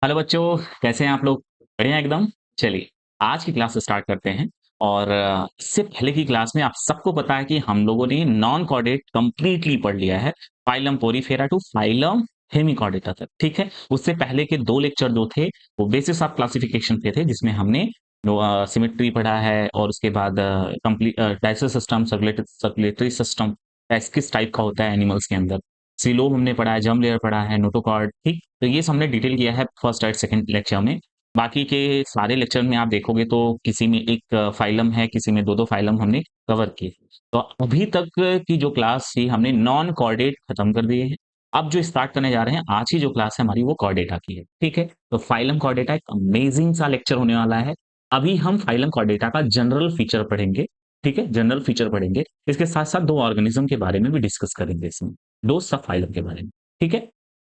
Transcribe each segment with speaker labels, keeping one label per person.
Speaker 1: Hello बच्चों, कैसे हैं आप लोग? बढ़िया एकदम। चलिए, आज की क्लास स्टार्ट करते हैं। और इससे पहले की क्लास में आप सबको पता है कि हम लोगों ने नॉन कॉर्डेट कंप्लीटली पढ़ लिया है, phylum Porifera to phylum Hemichordata तक। ठीक है, उससे पहले के दो लेक्चर जो थे वो बेसिस ऑफ क्लासिफिकेशन पे थे, जिसमें हमने सिमेट्री पढ़ा है और उसके बाद complete digestive system, circulatory system किस टाइप का होता है एनिमल्स के अंदर। सिलोम हमने पढ़ा है, जर्म लेयर पढ़ा है, नोटोकॉर्ड। ठीक, तो ये हमने डिटेल किया है फर्स्ट और सेकंड लेक्चर में। बाकी के सारे लेक्चर में आप देखोगे तो किसी में एक फाइलम है, किसी में दो दो फाइलम हमने कवर किए। तो अभी तक की जो क्लास थी हमने नॉन कॉर्डेट खत्म कर दिए हैं। अब जो स्टार्ट करने जा रहे हैं, आज की जो क्लास है हमारी वो कॉर्डेटा की है। ठीक है, तो फाइलम कॉर्डेटा एक अमेजिंग सा लेक्चर होने वाला है। अभी हम फाइलम कॉर्डेटा का जनरल फीचर पढ़ेंगे। ठीक है, जनरल फीचर पढ़ेंगे, इसके साथ साथ दो ऑर्गेनिज्म के बारे में भी डिस्कस करेंगे इसमें, दो सब फाइलम के बारे में। ठीक है,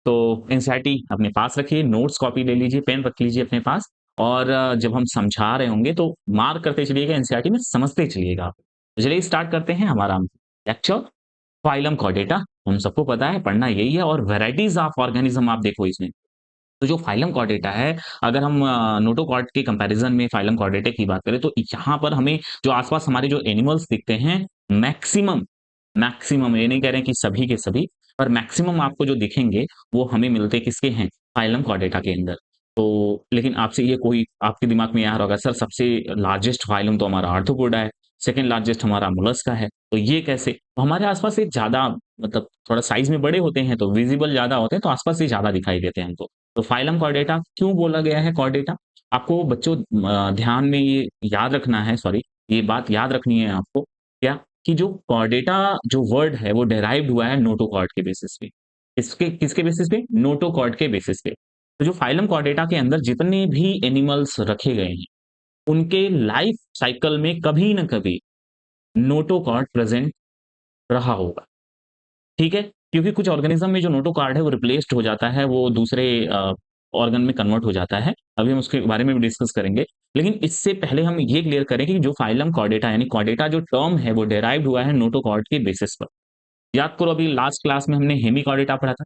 Speaker 1: तो एनसीईआरटी अपने पास रखिए, नोट्स कॉपी ले लीजिए, पेन रख लीजिए अपने पास। और जब हम समझा रहे होंगे तो मार्क करते चलिएगा, एनसीईआरटी में समझते चलिएगा आप। तो चलिए स्टार्ट करते हैं हमारा लेक्चर। फाइलम कॉर्डेटा हम सबको पता है, पढ़ना यही है। और वेराइटीज ऑफ ऑर्गेनिज्म आप देखो इसमें। तो जो फाइलम कॉर्डेटा है, अगर हम नोटोकॉर्ड के कंपैरिजन में फाइलम कॉर्डेटा की बात करें तो यहाँ पर हमें जो आसपास हमारे जो एनिमल्स दिखते हैं, मैक्सिमम मैक्सिमम ये नहीं कह रहे हैं कि सभी के सभी, पर मैक्सिमम आपको जो दिखेंगे वो हमें मिलते किसके हैं, फाइलम कॉर्डेटा के अंदर। तो लेकिन आपसे ये कोई आपके दिमाग में आ रहा होगा, सर सबसे लार्जेस्ट फाइलम तो हमारा आर्थ्रोपोडा है, सेकंड लार्जेस्ट हमारा मोलस्का है, तो ये कैसे? तो हमारे आसपास ये ज्यादा, मतलब थोड़ा साइज में बड़े होते हैं तो विजिबल ज्यादा होते हैं, तो आसपास ये ज्यादा दिखाई देते हैं हमको। तो फाइलम कॉर्डेटा क्यों बोला गया है कॉर्डेटा? आपको बच्चों ध्यान में ये याद रखना है, सॉरी, ये बात याद रखनी है आपको, क्या कि जो कॉर्डेटा जो वर्ड है वो डेराइव्ड हुआ है नोटोकॉर्ड के बेसिस पे। इसके किसके बेसिस पे? नोटोकॉर्ड के बेसिस पे। तो जो फाइलम कॉर्डेटा के अंदर जितने भी एनिमल्स रखे गए हैं, उनके लाइफ साइकिल में कभी ना कभी नोटोकॉर्ड प्रेजेंट रहा होगा। ठीक है, क्योंकि कुछ ऑर्गेनिज्म में जो नोटोकॉर्ड है वो रिप्लेस्ड हो जाता है, वो दूसरे ऑर्गन में कन्वर्ट हो जाता है। अभी हम उसके बारे में भी डिस्कस करेंगे। लेकिन इससे पहले हम ये क्लियर करें कि जो फाइलम कॉर्डेटा यानी कॉर्डेटा जो टर्म है वो डेराइव्ड हुआ है नोटोकॉर्ड के बेसिस पर। याद करो, अभी लास्ट क्लास में हमने हेमिकॉर्डेटा पढ़ा था।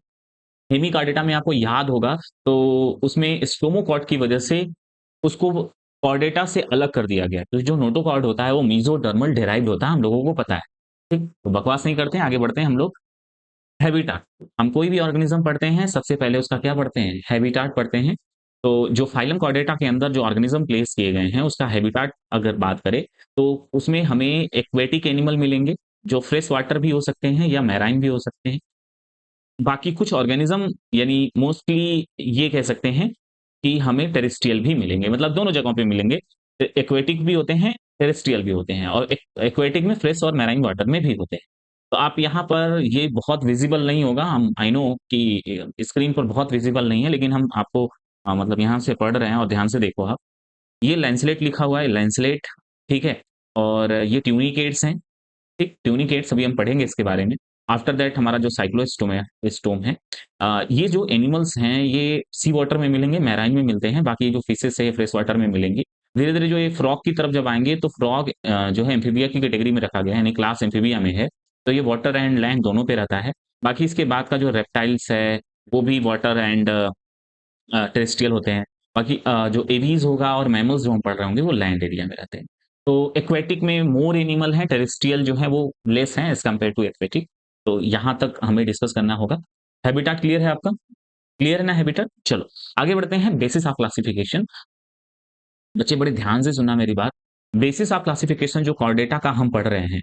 Speaker 1: हेमिकॉर्डेटा में आपको याद होगा तो उसमें स्टोमोकॉर्ड की वजह से उसको कॉर्डेटा से अलग कर दिया गया। तो जो नोटोकॉर्ड होता है वो मीजोडर्मल डेराइव्ड होता है, हम लोगों को पता है। ठीक, तो बकवास नहीं करते हैं, आगे बढ़ते हैं हम लोग। हैबिटाट, हम कोई भी ऑर्गेनिज्म पढ़ते हैं सबसे पहले उसका क्या पढ़ते हैं? हैबिटाट पढ़ते हैं। तो जो फाइलम कॉर्डेटा के अंदर जो ऑर्गेनिज्म प्लेस किए गए हैं उसका हैबिटाट अगर बात करें तो उसमें हमें एक्वेटिक एनिमल मिलेंगे, जो फ्रेश वाटर भी हो सकते हैं या मैराइन भी हो सकते हैं। बाकी कुछ ऑर्गेनिज्म यानी मोस्टली ये कह सकते हैं कि हमें टेरेस्ट्रियल भी मिलेंगे, मतलब दोनों जगहों पे मिलेंगे। एक्वेटिक भी होते हैं, टेरेस्ट्रियल भी होते हैं, और एक्वेटिक में फ्रेश और मैराइन वाटर में भी होते हैं। तो आप यहाँ पर ये बहुत विजिबल नहीं होगा, हम आई नो कि स्क्रीन पर बहुत विजिबल नहीं है, लेकिन हम आपको मतलब यहाँ से पढ़ रहे हैं और ध्यान से देखो आप। ये लैंसलेट लिखा हुआ है, लैंसलेट। ठीक है, और ये ट्यूनिकेट्स हैं। ठीक, ट्यूनिकेट्स अभी हम पढ़ेंगे इसके बारे में। आफ्टर दैट हमारा जो साइक्लोस्टोम है, स्टोम है। ये जो एनिमल्स हैं ये सी वाटर में मिलेंगे, मैराइन में मिलते हैं, बाकी जो फिशेस है फ्रेश वाटर में मिलेंगी। धीरे धीरे जो ये फ्रॉग की तरफ जब आएंगे तो फ्रॉग जो है एम्फीबिया की कैटेगरी में रखा गया है, यानी क्लास एम्फीबिया में है। तो ये वाटर एंड लैंड दोनों पे रहता है। बाकी इसके बाद का जो रेप्टाइल्स है वो भी वाटर एंड टेरेस्ट्रियल होते हैं। बाकी जो एवीज होगा और मैमल्स जो हम पढ़ रहे होंगे वो लैंड एरिया में रहते हैं। तो एक्वेटिक में मोर एनिमल है, टेरेस्ट्रियल जो है वो लेस है एज कम्पेयर टू एक्वेटिक। तो यहाँ तक हमें डिस्कस करना होगा। हैबिटाट क्लियर है आपका? क्लियर है ना हैबिटाट? चलो आगे बढ़ते हैं। Basis of classification. बच्चे बड़े ध्यान से सुनना मेरी बात। बेसिस ऑफ क्लासिफिकेशन जो कॉर्डेटा का हम पढ़ रहे हैं,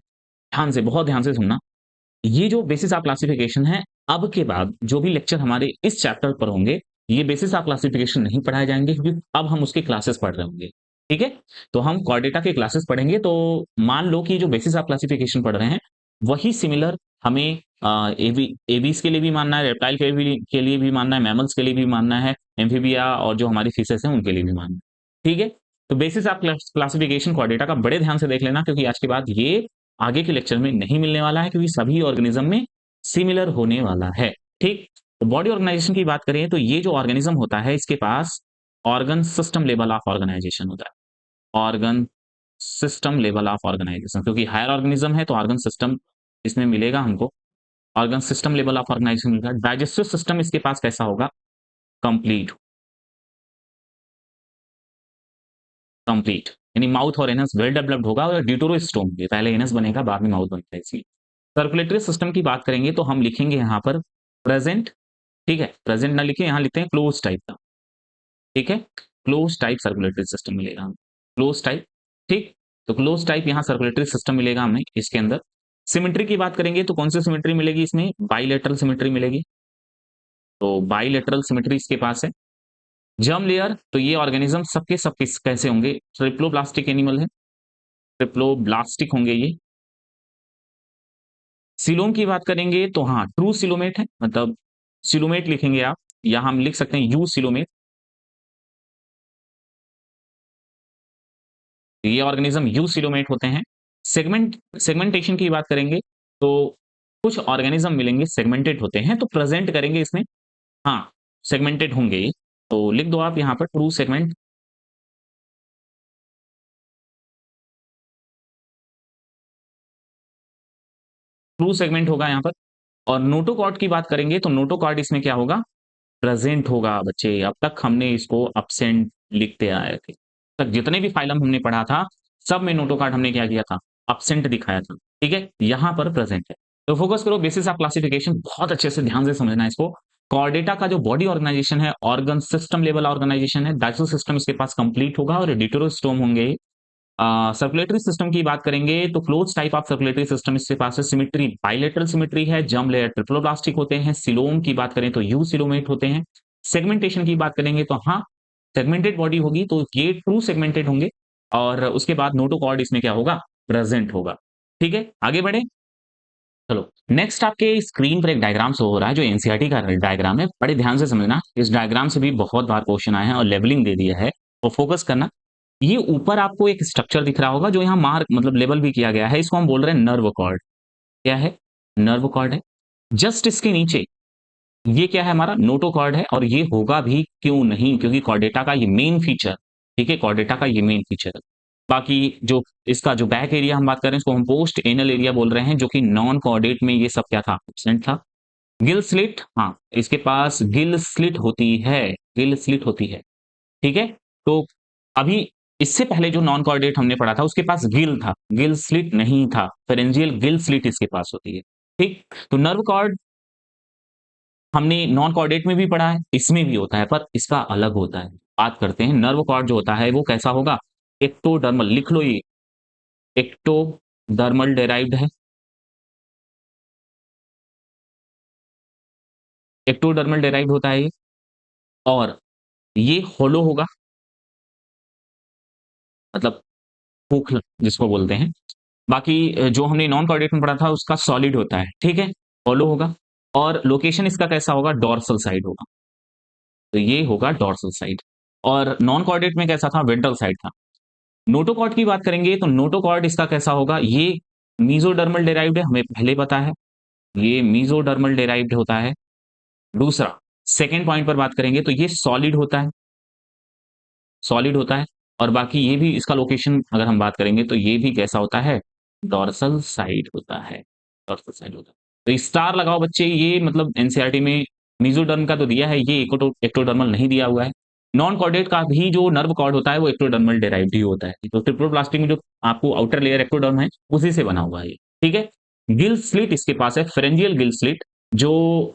Speaker 1: ध्यान से, बहुत ध्यान से सुनना। ये जो बेसिस ऑफ क्लासिफिकेशन है, अब के बाद जो भी लेक्चर हमारे इस चैप्टर पर होंगे, ये बेसिस ऑफ क्लासिफिकेशन नहीं पढ़ाए जाएंगे, क्योंकि अब हम उसके क्लासेस पढ़ रहे होंगे। ठीक है, तो हम कॉर्डेटा के क्लासेस पढ़ेंगे। तो मान लो कि जो बेसिस ऑफ क्लासिफिकेशन पढ़ रहे हैं वही सिमिलर हमें एवीज के लिए भी मानना है, रेप्टाइल के लिए भी मानना है, मैमल्स के लिए भी मानना है, एम्फीबिया और जो हमारी फिशेस हैं उनके लिए भी मानना है। ठीक है, तो बेसिस ऑफ क्लासिफिकेशन कॉर्डेटा का बड़े ध्यान से देख लेना, क्योंकि आज के बाद ये आगे के लेक्चर में नहीं मिलने वाला है, क्योंकि सभी ऑर्गेनिज्म में सिमिलर होने वाला है। ठीक, तो बॉडी ऑर्गेनाइजेशन की बात करें तो ये जो ऑर्गेनिज्म होता है इसके पास organ system level of organisation होता है। Organ system level of organisation, क्योंकि हायर ऑर्गेनिज्म है तो ऑर्गन सिस्टम इसमें मिलेगा हमको। Organ system level of organisation मिलेगा। डाइजेस्टिव सिस्टम इसके पास कैसा होगा? कंप्लीट। कंप्लीट, यानी माउथ और एनस वेल डेवलप्ड होगा और ड्यूटेरोस्टोम होंगे, पहले एनस बनेगा बाद में माउथ बनता है इसलिए। सर्कुलेटरी सिस्टम की बात करेंगे तो हम लिखेंगे यहाँ पर प्रेजेंट, ठीक है? प्रेजेंट ना लिखे, यहाँ लिखते हैं क्लोज़ टाइप का, ठीक है? क्लोज़ टाइप सर्कुलेटरी सिस्टम मिलेगा हमें, क्लोज़ टाइप, ठीक? तो क्लोज़ टाइप यहाँ सर्कुलेटरी सिस्टम मिलेगा हमें इसके अंदर। सिमेट्री की बात करेंगे तो कौन-सी सिमेट्री मिलेगी इसमें? बाइलेटरल सिमेट्री मिलेगी, तो बाइलेटरल सिमेट्री इसके पास है। जर्म लेयर तो ये ऑर्गेनिज़्म सबके सब किस कैसे होंगे? ट्रिप्लोब्लास्टिक एनिमल है, ट्रिप्लोब्लास्टिक होंगे ये। सीलोम की बात करेंगे तो हाँ, ट्रू सीलोमेट है, मतलब सीलोमेट लिखेंगे आप, या हम लिख सकते हैं यू सीलोमेट। ये ऑर्गेनिज्म यूसिलोमेट होते हैं। सेगमेंटेशन की बात करेंगे तो कुछ ऑर्गेनिज्म मिलेंगे सेगमेंटेड होते हैं, तो प्रेजेंट करेंगे इसमें, हाँ, सेगमेंटेड होंगे ये। तो लिख दो आप यहाँ पर ट्रू सेगमेंट, ट्रू सेगमेंट होगा यहाँ पर। और नोटोकॉर्ड की बात करेंगे तो नोटोकॉर्ड इसमें क्या होगा? प्रेजेंट होगा बच्चे। अब तक हमने इसको एब्सेंट लिखते आए थे। तक जितने भी फाइलम हमने पढ़ा था, सब में नोटोकॉर्ड हमने क्या किया था? एब्सेंट दिखाया था। ठीक है? यहाँ पर प्रेजेंट है। तो फोकस करो बेसिस ऑफ क्लासिफिकेशन, बहुत अच्छे से ध्यान से समझना है इसको। कॉर्डेटा का जो बॉडी ऑर्गेनाइजेशन है, ऑर्गन सिस्टम लेवल ऑर्गेनाइजेशन है, डाइजेस्टिव सिस्टम इसके पास कंप्लीट होगा और डिटरोस्टोम होंगे। सर्कुलेटरी सिस्टम की बात करेंगे तो close type of circulatory system इसके पास है। सिमेट्री बाइलेटरल सिमेट्री है, जर्म लेयर ट्रिप्लोब्लास्टिक होते हैं। सिलोम की बात करें तो यू सिलोमेट होते हैं। सेगमेंटेशन की बात करेंगे तो हाँ, सेगमेंटेड बॉडी होगी तो ये ट्रू सेगमेंटेड होंगे। और उसके बाद नोटोकॉर्ड इसमें क्या होगा? प्रेजेंट होगा। ठीक है, आगे बढ़े। चलो, नेक्स्ट आपके स्क्रीन पर एक डायग्राम शो हो रहा है जो एनसीईआरटी का डायग्राम है। बड़े ध्यान से समझना, इस डायग्राम से भी बहुत बार क्वेश्चन आए हैं और लेवलिंग दे दिया है, तो फोकस करना। ये ऊपर आपको एक स्ट्रक्चर दिख रहा होगा जो यहाँ मार्क मतलब लेबल भी किया गया है, इसको हम बोल रहे हैं नर्व कॉर्ड। क्या है? नर्व कॉर्ड है। जस्ट इसके नीचे ये क्या है? हमारा नोटोकॉर्ड है। और ये होगा भी क्यों नहीं? क्योंकि कॉर्डेटा का ये मेन फीचर, ठीक है, कॉर्डेटा का ये मेन फीचर है। बाकी जो इसका जो बैक एरिया हम बात कर रहे हैं इसको हम पोस्ट एनल एरिया बोल रहे हैं, जो कि नॉन कॉर्डेट में ये सब क्या था? एब्सेंट था। गिल स्लिट, हाँ, इसके पास गिल स्लिट होती है, गिल स्लिट होती है, ठीक है? तो अभी इससे पहले जो नॉन कॉर्डेट हमने पढ़ा था उसके पास गिल था, गिल स्लिट नहीं था। फेरेंजियल गिल स्लिट इसके पास होती है, ठीक? तो नर्व कॉर्ड हमने नॉन कॉर्डेट में भी पढ़ा है, इसमें भी होता है, पर इसका अलग होता है। बात करते हैं नर्व कॉर्ड जो होता है वो कैसा होगा? एक्टोडर्मल, लिख लो ये, एक्टोडर्मल डेराइव्ड है। एक्टोडर्मल डेराइव्ड होता है ये। और ये होलो होगा, मतलब खोखला जिसको बोलते हैं। बाकी जो हमने नॉन कॉर्डेट में पढ़ा था उसका सॉलिड होता है, ठीक है? होलो होगा। और लोकेशन इसका कैसा होगा? डॉर्सल साइड होगा। तो ये होगा डॉर्सल साइड। और नॉन कॉर्डेट में कैसा था? वेंट्रल साइड था। नोटोकॉर्ड की बात करेंगे तो नोटोकॉर्ड इसका कैसा होगा? ये मेसोडर्मल डेराइव्ड है, हमें पहले पता है। ये मेसोडर्मल डेराइव्ड होता है। दूसरा, सेकंड पॉइंट पर बात करेंगे तो ये सॉलिड होता है, सॉलिड होता है। और बाकी ये भी इसका लोकेशन अगर हम बात करेंगे तो ये भी कैसा होता है? डॉर्सल साइड होता है, डॉर्सल साइड होता है। तो स्टार लगाओ बच्चे, ये मतलब एनसीईआरटी में मेसोडर्म का तो दिया है, ये एक्टोडर्मल नहीं दिया हुआ है। नॉन कॉर्डेट का भी जो नर्व कॉर्ड होता है वो एक्टोडर्मल डेराइव्ड ही होता है। तो ट्रिप्लोप्लास्टिक में जो आपको आउटर लेयर एक्टोडर्म है उसी से बना हुआ है ये, ठीक है? गिल स्लिट इसके पास है, फेरेंजियल गिल स्लिट, जो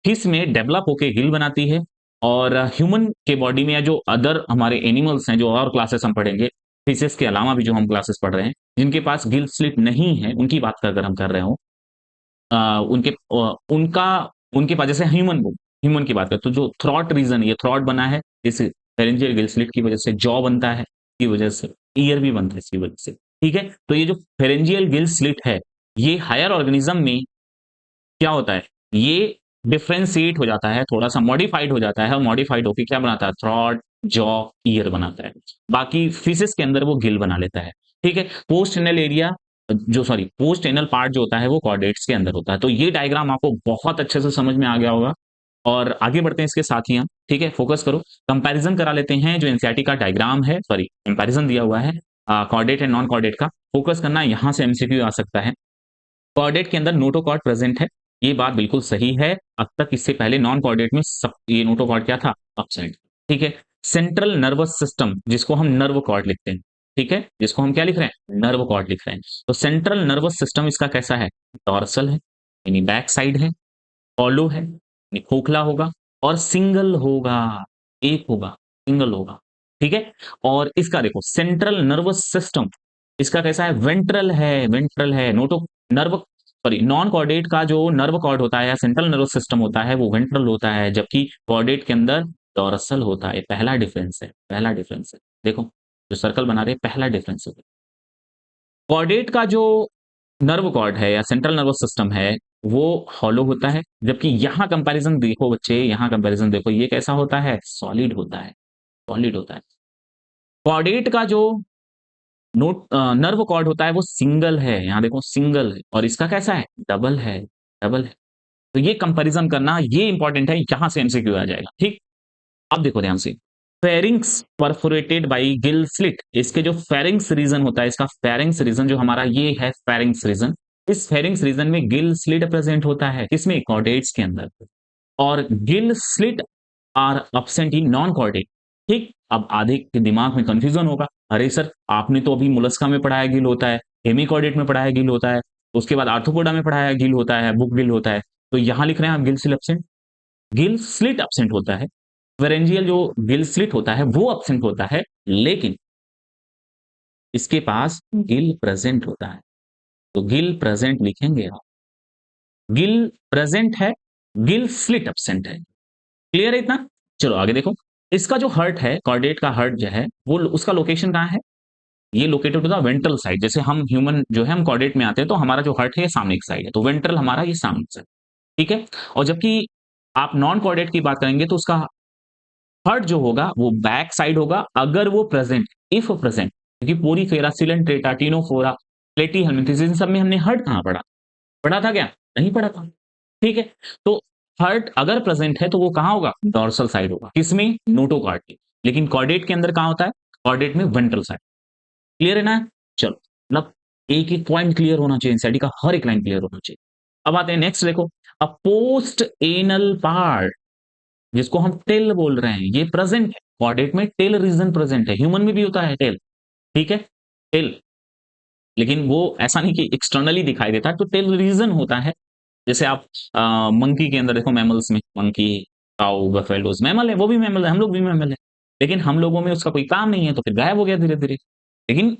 Speaker 1: फिश में डेवलप होके गिल बनाती है। और ह्यूमन के बॉडी में या जो अदर हमारे एनिमल्स हैं, जो और क्लासेस हम पढ़ेंगे, फिशेस के अलावा भी जो हम क्लासेस पढ़ रहे हैं, जिनके पास गिल स्लिट नहीं है, उनकी बात अगर हम कर रहे हो, उनका उनके पास जैसे ह्यूमन की बात करें तो जो थ्रॉट रीजन, ये थ्रॉट बना है इस फेरेंजियल गिल स्लिट की वजह से, जॉ बनता है की वजह से, ईयर भी बनता है इसकी वजह से, ठीक है? तो ये जो फेरेंजियल गिल स्लिट है, ये हायर ऑर्गेनिज्म में क्या होता है? ये डिफरेंशिएट हो जाता है, थोड़ा-सा मॉडिफाइड हो जाता है और मॉडिफाइड होके क्या बनाता है? थ्रॉट, जॉ, ईयर बनाता है। बाकी फिशेस के अंदर वो गिल बना लेता है, ठीक है? पोस्ट एनल एरिया जो सॉरी पोस्ट एनल पार्ट जो होता है वो कॉर्डेट्स के अंदर होता है। तो ये डायग्राम आपको बहुत अच्छे से समझ में आ गया होगा। और आगे बढ़ते हैं इसके साथ ही हम, ठीक है? फोकस करो, कंपैरिज़न करा लेते हैं जो एनसीईआरटी का डायग्राम है, सॉरी कंपैरिज़न दिया हुआ है कॉर्डेट एंड नॉन कॉर्डेट का। फोकस करना, यहाँ से एमसीक्यू आ सकता है। कॉर्डेट के अंदर नोटोकॉर्ड प्रेजेंट है, ये बात बिल्कुल सही है। अब तक इससे पहले नॉन कॉर्डेट में सब ये नोटोकॉर्ड क्या था? एब्सेंट, ठीक है? सेंट्रल नर्वस सिस्टम, जिसको हम नर्व कॉर्ड लिखते हैं, ठीक है? जिसको हम क्या लिख रहे हैं? नर्व कॉर्ड लिख रहे हैं। तो सेंट्रल नर्वस सिस्टम इसका कैसा है? डोर्सल है, यानी बैक साइड है, हॉलो है, यानी खोखला होगा और सिंगल होगा, एक होगा, सिंगल होगा, ठीक है? और इसका देखो सेंट्रल नर्वस सिस्टम इसका कैसा है? वेंट्रल है, Noto nerve sorry non chordate का जो नर्व कॉर्ड होता है या सेंट्रल नर्वस सिस्टम होता है वो वेंट्रल होता है, जबकि कॉर्डेट के अंदर डोर्सल होता है। पहला डिफरेंस है, पहला डिफरेंस है। देखो, जो सर्कल बना रहे हैं पहला डिफरेंस है। कॉर्डेट का जो नर्व कॉर्ड है या सेंट्रल नर्वस सिस्टम है वो हॉलो होता है, जबकि यहाँ कंपैरिजन देखो बच्चे, यहाँ कंपैरिजन देखो, ये कैसा होता है? सॉलिड होता है, सॉलिड होता है। कॉर्डेट का जो नर्व कॉर्ड होता है वो सिंगल है, यहाँ देखो सिंगल है, और इसका कैसा है? डबल है, डबल है। तो ये कंपैरिजन करना ये इंपॉर्टेंट है, यहाँ से एमसीक्यू आ जाएगा, ठीक? अब देखो ध्यान से, pharynx perforated bye Gill slit, इसके जो फेरिंग्स रीजन होता है, इसका फेरिंग्स रीजन जो हमारा ये है फेरिंग्स रीजन, इस फेरिंग्स रीजन में गिल स्लिट प्रेजेंट होता है, किसमें? कॉर्डेट्स के अंदर। और gill slit are absent in non chordate, ठीक? अब आधे के दिमाग में कंफ्यूजन होगा, अरे सर आपने तो अभी मोलस्का में पढ़ाया गिल होता है, हेमिकॉर्डेट में पढ़ाया गिल होता है, उसके बाद आर्थ्रोपोडा में पढ़ाया गिल होता है, बुक गिल होता है, तो यहाँ लिख रहे हैं आप Gill slit absent. Gill slit absent होता है, फेरेंजियल जो गिल स्लिट होता है वो एब्सेंट होता है, लेकिन इसके पास गिल प्रेजेंट होता है, तो गिल प्रेजेंट लिखेंगे आप। गिल प्रेजेंट है, गिल स्लिट एब्सेंट है। क्लियर है इतना? चलो आगे देखो, इसका जो हर्ट है, कॉर्डेट का हर्ट जो है वो उसका लोकेशन कहाँ है? ये located to the ventral side. जैसे हम ह्यूमन जो है हम कॉर्डेट में आते हैं तो हमारा जो हर्ट है ये सामने की साइड है, तो वेंट्रल हमारा ये सामने की साइड, ठीक है? और जबकि आप नॉन कॉर्डेट की बात करेंगे तो उसका हर्ट जो होगा वो बैक साइड होगा, अगर वो प्रेजेंट, इफ प्रेजेंट, क्योंकि पूरी फेरा सिलेंट्रेटा टीनोफोरा प्लेटी हेलमिंथेसिस इन सब में हमने हर्ट कहाँ पढ़ा? पढ़ा था क्या? नहीं पढ़ा था, ठीक है? तो हर्ट अगर प्रेजेंट है तो वो कहाँ होगा? डोर्सल साइड होगा, किसमें? नोटोकॉर्ड के। लेकिन कॉर्डेट के अंदर कहाँ होता है? कॉर्डेट में वेंट्रल साइड। क्लियर है ना? चलो, मतलब एक एक पॉइंट क्लियर होना चाहिए, एनसीईआरटी का हर एक लाइन क्लियर होना चाहिए। अब आते हैं नेक्स्ट, देखो, अ पोस्ट एनल पार्ट, जिसको हम टेल बोल रहे हैं, ये प्रेजेंट है, कॉर्डेट में टेल रीजन प्रेजेंट है, ह्यूमन में भी होता है टेल, ठीक है? टेल, लेकिन वो ऐसा नहीं कि एक्सटर्नली दिखाई देता है, तो टेल रीजन होता है। जैसे आप मंकी के अंदर देखो, मैमल्स में मंकी, काऊ, बफेलोज मैमल है, वो भी मैमल है, हम लोग भी मैमल है, लेकिन हम लोगों में उसका कोई काम नहीं है तो फिर गायब हो गया धीरे धीरे। लेकिन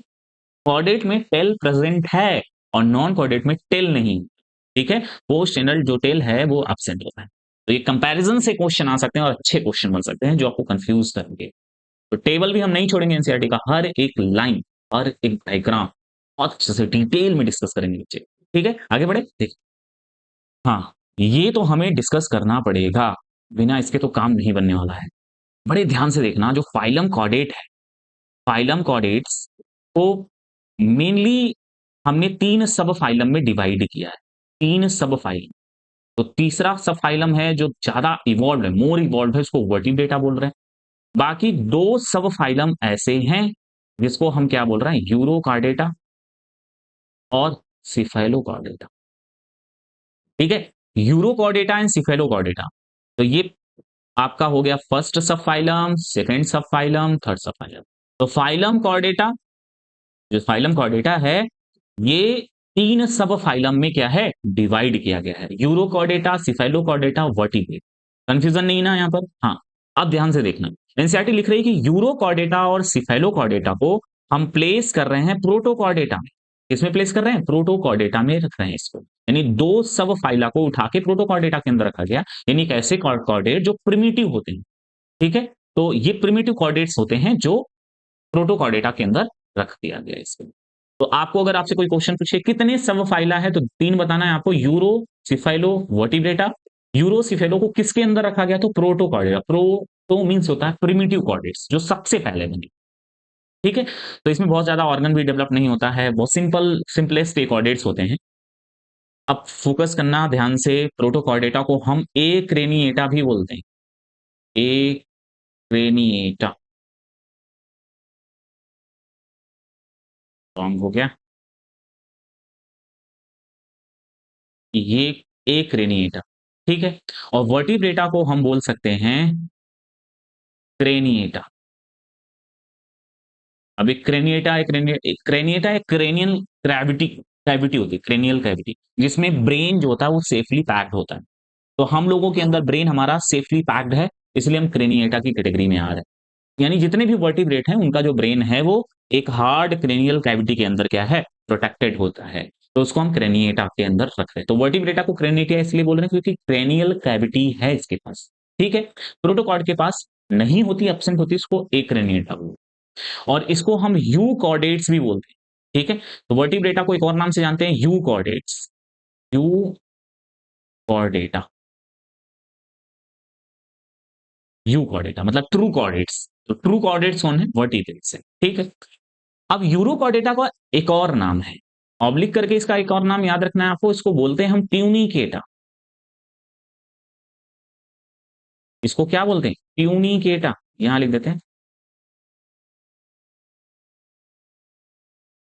Speaker 1: कॉर्डेट में टेल प्रेजेंट है और नॉन कॉर्डेट में टेल नहीं, ठीक है? पोस्ट चैनल जो टेल है वो एब्सेंट होता है। तो ये कंपैरिजन से क्वेश्चन आ सकते हैं और अच्छे क्वेश्चन बन सकते हैं जो आपको कंफ्यूज करेंगे। तो टेबल भी हम नहीं छोड़ेंगे, एनसीईआरटी का हर एक लाइन, हर एक डायग्राम बहुत अच्छे से डिटेल में डिस्कस करेंगे बच्चे, ठीक है? आगे बढ़े, देखिए, हाँ, ये तो हमें डिस्कस करना पड़ेगा, बिना इसके तो काम नहीं बनने वाला है। बड़े ध्यान से देखना, जो फाइलम कॉर्डेट है, फाइलम कॉर्डेट्स को मेनली हमने 3 सब फाइलम में डिवाइड किया है, 3 सब फाइलम। तो तीसरा सब फाइलम है जो ज़्यादा इवॉल्व्ड है, मोर इवॉल्व्ड है, उसको वर्टिब्रेटा बोल रहे हैं। बाकी 2 सब फाइलम ऐसे हैं, जिसको हम क्या बोल रहे हैं? यूरोकार्डेटा और सिफेलोकार्डेटा, ठीक है? यूरोकार्डेटा एंड सिफेलोकार्डेटा। तो ये आपका हो गया फर्स्ट सब फाइलम, सेकंड सब फाइलम, थर्ड सब फाइलम। तो फाइलम कॉर्डेटा, जो फाइलम कॉर्डेटा है, ये 3 सब फाइलम में क्या है? डिवाइड किया गया है, यूरोकॉर्डेटा, सिफेलोकॉर्डेटा, वर्टिब्रेट। कंफ्यूजन नहीं ना यहाँ पर? हाँ, अब ध्यान से देखना, एनसीईआरटी लिख रही है कि यूरोकॉर्डेटा और सिफेलोकॉर्डेटा को हम प्लेस कर रहे हैं प्रोटोकॉर्डेटा में। किसमें प्लेस कर रहे हैं? प्रोटोकॉर्डेटा में रख रहे हैं इसको, यानी 2 सब फाइला को उठा के प्रोटोकॉर्डेटा के अंदर रखा गया, यानी एक ऐसे कॉर्डेट जो प्रिमिटिव होते हैं, ठीक है? तो ये प्रिमिटिव कॉर्डेट्स होते हैं जो प्रोटोकॉर्डेटा के अंदर रख दिया गया इसको। तो आपको अगर आपसे कोई क्वेश्चन पूछे कितने सब फाइला है, तो 3 बताना है आपको, यूरो, सिफाइलो, वर्टिब्रेटा। यूरो सिफेलो को किसके अंदर रखा गया? तो प्रोटोकॉर्डेटा। प्रोटो मीन्स होता है प्रिमिटिव कॉर्डेट्स, जो सबसे पहले बने, ठीक है? तो इसमें बहुत ज्यादा ऑर्गन भी डेवलप नहीं होता है, बहुत सिंपलेस्ट कॉर्डेट्स होते हैं। अब फोकस करना ध्यान से, प्रोटोकॉर्डेटा को हम ए क्रेनिएटा भी बोलते हैं, ए क्रेनिएटा। रॉन्ग हो गया, ये एक क्रेनिएटा, ठीक है? और वर्टिब्रेटा को हम बोल सकते हैं क्रेनिएटा। अब एक क्रेनिएटा एक क्रेनियल कैविटी होती है, क्रेनियल कैविटी, जिसमें ब्रेन जो होता है वो सेफली पैक्ड होता है। तो हम लोगों के अंदर ब्रेन हमारा सेफली पैक्ड है, इसलिए हम क्रेनिएटा की कैटेगरी में आ रहे हैं। यानी जितने भी वर्टिब्रेट हैं उनका जो ब्रेन है वो एक हार्ड क्रेनियल कैविटी के अंदर क्या है, प्रोटेक्टेड होता है। तो उसको हम क्रेनिएटा के अंदर रख रहे हैं। तो वर्टिब्रेटा को क्रेनिएटा इसलिए बोल रहे हैं क्योंकि क्रेनियल कैविटी है इसके पास। ठीक है? प्रोटोकॉर्ड के पास नहीं होती, एब्सेंट होती, इसको एक्रेनिएटा बोलते हैं। और इसको हम यूकॉर्डेट्स भी बोलते हैं। ठीक है? तो वर्टिब्रेटा को एक और नाम से जानते हैं, यूकॉर्डेट्स। यूकॉर्डेटा, यूकॉर्डेटा मतलब ट्रू कॉर्डेट्स। तो ट्रू कॉर्डेट्स कौन है? वर्टिब्रेट्स है। ठीक है? अब यूरोकॉर्डेटा का एक और नाम है, ऑब्लिक करके इसका एक और नाम याद रखना है आपको, इसको बोलते हैं हम ट्यूनिकेटा। इसको क्या बोलते हैं? ट्यूनिकेटा, यहां लिख देते हैं,